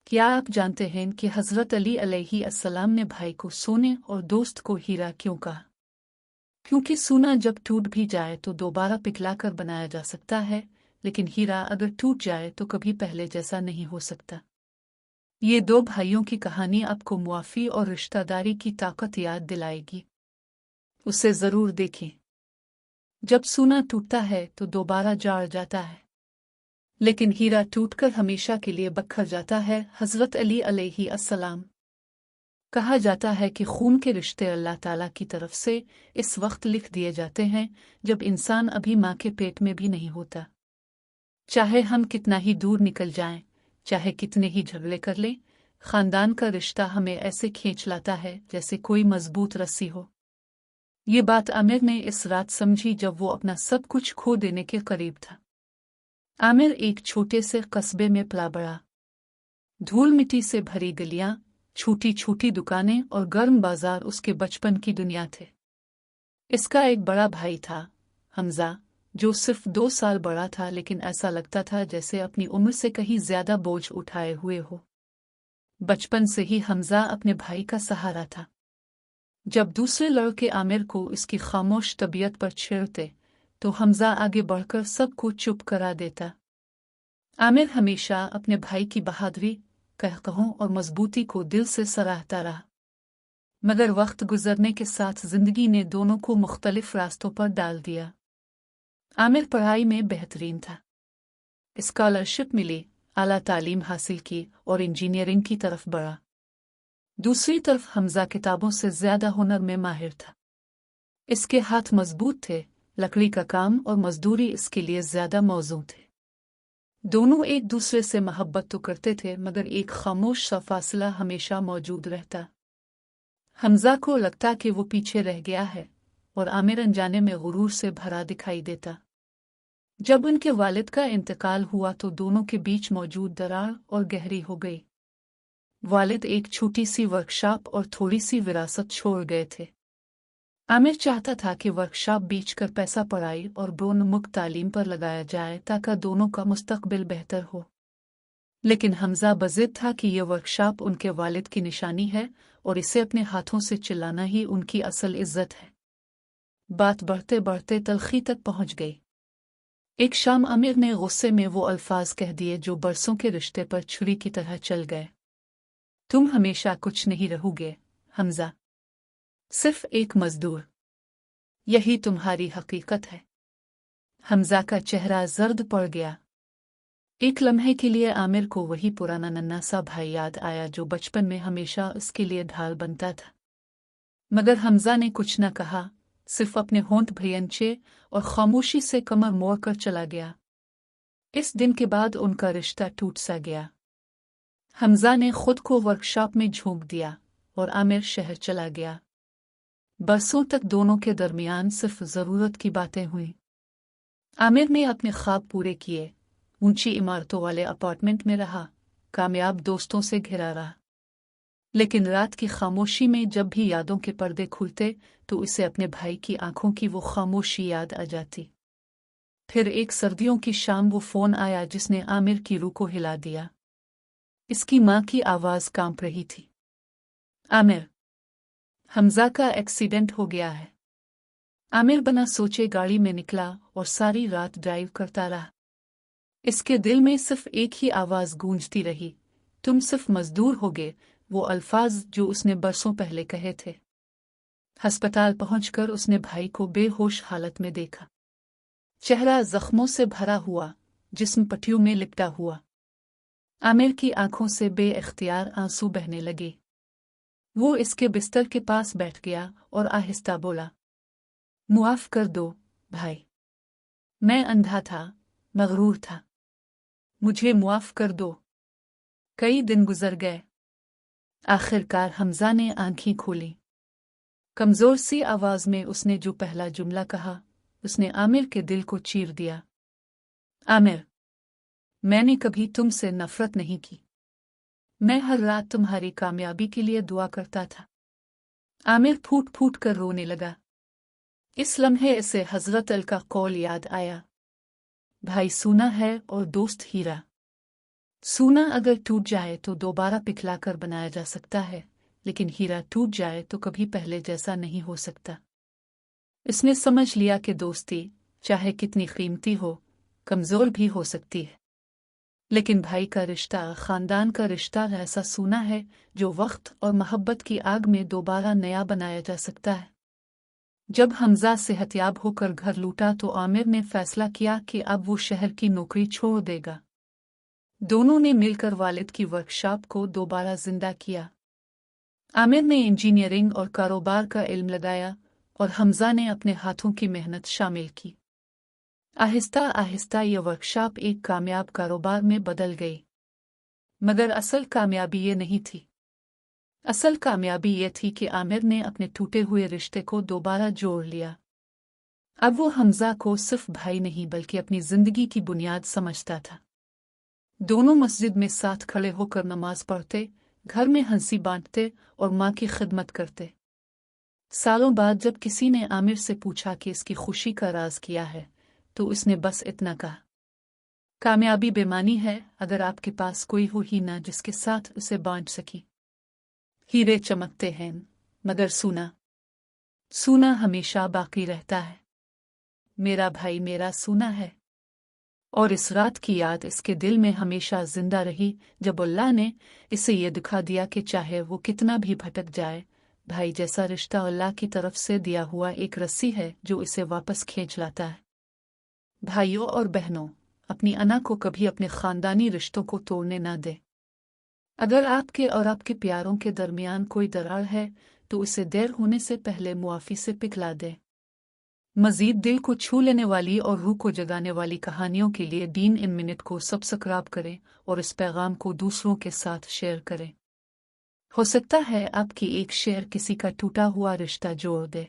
क्या आप जानते हैं कि हज़रत अली अलैहिस्सलाम ने भाई को सोने और दोस्त को हीरा क्यों कहा? क्योंकि सोना जब टूट भी जाए तो दोबारा पिघलाकर बनाया जा सकता है, लेकिन हीरा अगर टूट जाए तो कभी पहले जैसा नहीं हो सकता। ये दो भाइयों की कहानी आपको मुआफ़ी और रिश्तेदारी की ताकत याद दिलाएगी। उसे ज़रूर देखें। जब सोना टूटता है तो दोबारा जाड़ जाता है, लेकिन हीरा टूटकर हमेशा के लिए बखर जाता है। हज़रत अली अलैहिस्सलाम। कहा जाता है कि खून के रिश्ते अल्लाह ताला की तरफ से इस वक्त लिख दिए जाते हैं जब इंसान अभी माँ के पेट में भी नहीं होता। चाहे हम कितना ही दूर निकल जाएं, चाहे कितने ही झगड़े कर लें, खानदान का रिश्ता हमें ऐसे खींच लाता है जैसे कोई मजबूत रस्सी हो। ये बात आमिर ने इस रात समझी जब वो अपना सब कुछ खो देने के करीब था। आमिर एक छोटे से कस्बे में पला बड़ा। धूल मिट्टी से भरी गलियां, छोटी छोटी दुकानें और गर्म बाजार उसके बचपन की दुनिया थे। इसका एक बड़ा भाई था, हमजा, जो सिर्फ 2 साल बड़ा था, लेकिन ऐसा लगता था जैसे अपनी उम्र से कहीं ज्यादा बोझ उठाए हुए हो। बचपन से ही हमजा अपने भाई का सहारा था। जब दूसरे लड़के आमिर को इसकी खामोश तबीयत पर छेड़ते तो हमजा आगे बढ़कर सबको चुप करा देता। आमिर हमेशा अपने भाई की बहादुरी, कहकहों और मजबूती को दिल से सराहता रहा। मगर वक्त गुजरने के साथ जिंदगी ने दोनों को मुख्तलिफ रास्तों पर डाल दिया। आमिर पढ़ाई में बेहतरीन था, स्कॉलरशिप मिली, आला तालीम हासिल की और इंजीनियरिंग की तरफ बढ़ा। दूसरी तरफ हमजा किताबों से ज्यादा हुनर में माहिर था। इसके हाथ मजबूत थे, लकड़ी का काम और मजदूरी इसके लिए ज्यादा मौजू थे। दोनों एक दूसरे से मोहब्बत तो करते थे, मगर एक खामोश सा फासला हमेशा मौजूद रहता। हमजा को लगता कि वो पीछे रह गया है और आमिर अनजाने में गुरूर से भरा दिखाई देता। जब उनके वालिद का इंतकाल हुआ तो दोनों के बीच मौजूद दरार और गहरी हो गई। वालिद एक छोटी सी वर्कशॉप और थोड़ी सी विरासत छोड़ गए थे। आमिर चाहता था कि वर्कशॉप बेचकर पैसा पढ़ाई और बोनमुक्त तालीम पर लगाया जाए ताकि दोनों का मुस्तकबिल बेहतर हो। लेकिन हमजा बज़िद था कि यह वर्कशॉप उनके वालिद की निशानी है और इसे अपने हाथों से चलाना ही उनकी असल इज्जत है। बात बढ़ते बढ़ते तलखी तक पहुंच गई। एक शाम आमिर ने गुस्से में वो अल्फाज कह दिए जो बरसों के रिश्ते पर छुरी की तरह चल गए। तुम हमेशा कुछ नहीं रहोगे, हमजा, सिर्फ एक मजदूर। यही तुम्हारी हकीकत है। हमजा का चेहरा जर्द पड़ गया। एक लम्हे के लिए आमिर को वही पुराना नन्हा सा भाई याद आया जो बचपन में हमेशा उसके लिए ढाल बनता था। मगर हमजा ने कुछ न कहा, सिर्फ अपने होंठ भयंचे और खामोशी से कमर मोड़ कर चला गया। इस दिन के बाद उनका रिश्ता टूट सा गया। हमजा ने खुद को वर्कशॉप में झोंक दिया और आमिर शहर चला गया। बरसों तक दोनों के दरमियान सिर्फ जरूरत की बातें हुई। आमिर ने अपने ख्वाब पूरे किए, ऊंची इमारतों वाले अपार्टमेंट में रहा, कामयाब दोस्तों से घिरा रहा। लेकिन रात की खामोशी में जब भी यादों के पर्दे खुलते तो उसे अपने भाई की आंखों की वो खामोशी याद आ जाती। फिर एक सर्दियों की शाम वो फोन आया जिसने आमिर की रूह को हिला दिया। इसकी माँ की आवाज कांप रही थी। आमिर, हमजा का एक्सीडेंट हो गया है। आमिर बिना सोचे गाड़ी में निकला और सारी रात ड्राइव करता रहा। इसके दिल में सिर्फ एक ही आवाज गूंजती रही, तुम सिर्फ मजदूर होगे, वो अल्फाज जो उसने बरसों पहले कहे थे। अस्पताल पहुंचकर उसने भाई को बेहोश हालत में देखा। चेहरा जख्मों से भरा हुआ, जिस्म पट्टियों में लिपटा हुआ। आमिर की आंखों से बेइख्तियार आंसू बहने लगे। वो इसके बिस्तर के पास बैठ गया और आहिस्ता बोला, मुआफ कर दो भाई, मैं अंधा था, मगरूर था, मुझे मुआफ कर दो। कई दिन गुजर गए। आखिरकार हमजा ने आंखें खोली। कमजोर सी आवाज में उसने जो पहला जुमला कहा उसने आमिर के दिल को चीर दिया। आमिर, मैंने कभी तुमसे नफरत नहीं की। मैं हर रात तुम्हारी कामयाबी के लिए दुआ करता था। आमिर फूट फूट कर रोने लगा। इस लम्हे इसे हजरत अल का कौल याद आया, भाई सूना है और दोस्त हीरा। सोना अगर टूट जाए तो दोबारा पिघलाकर बनाया जा सकता है, लेकिन हीरा टूट जाए तो कभी पहले जैसा नहीं हो सकता। इसने समझ लिया कि दोस्ती, चाहे कितनी कीमती हो, कमजोर भी हो सकती है, लेकिन भाई का रिश्ता, खानदान का रिश्ता ऐसा सोना है जो वक्त और मोहब्बत की आग में दोबारा नया बनाया जा सकता है। जब हमजा सेहतयाब होकर घर लौटा तो आमिर ने फैसला किया कि अब वो शहर की नौकरी छोड़ देगा। दोनों ने मिलकर वालिद की वर्कशॉप को दोबारा जिंदा किया। आमिर ने इंजीनियरिंग और कारोबार का इल्म लगाया और हमजा ने अपने हाथों की मेहनत शामिल की। आहिस्ता आहिस्ता ये वर्कशॉप एक कामयाब कारोबार में बदल गई। मगर असल कामयाबी ये नहीं थी। असल कामयाबी ये थी कि आमिर ने अपने टूटे हुए रिश्ते को दोबारा जोड़ लिया। अब वो हमजा को सिर्फ भाई नहीं बल्कि अपनी जिंदगी की बुनियाद समझता था। दोनों मस्जिद में साथ खड़े होकर नमाज पढ़ते, घर में हंसी बांटते और माँ की खिदमत करते। सालों बाद जब किसी ने आमिर से पूछा कि इसकी खुशी का राज क्या है, तो उसने बस इतना कहा, कामयाबी बेमानी है अगर आपके पास कोई हो ही ना जिसके साथ उसे बांट सकी। हीरे चमकते हैं, मगर सोना हमेशा बाकी रहता है। मेरा भाई मेरा सोना है। और इस रात की याद इसके दिल में हमेशा जिंदा रही जब अल्लाह ने इसे ये दिखा दिया कि चाहे वो कितना भी भटक जाए, भाई जैसा रिश्ता अल्लाह की तरफ से दिया हुआ एक रस्सी है जो इसे वापस खींच लाता है। भाइयों और बहनों, अपनी अना को कभी अपने खानदानी रिश्तों को तोड़ने ना दे। अगर आपके और आपके प्यारों के दरमियान कोई दरार है तो उसे देर होने से पहले मुआफी से पिघला दे। मजीद दिल को छू लेने वाली और रूह को जगाने वाली कहानियों के लिए डीन इन मिनट को सब्सक्राइब करें और इस पैगाम को दूसरों के साथ शेयर करें। हो सकता है आपकी एक शेयर किसी का टूटा हुआ रिश्ता जोड़ दे।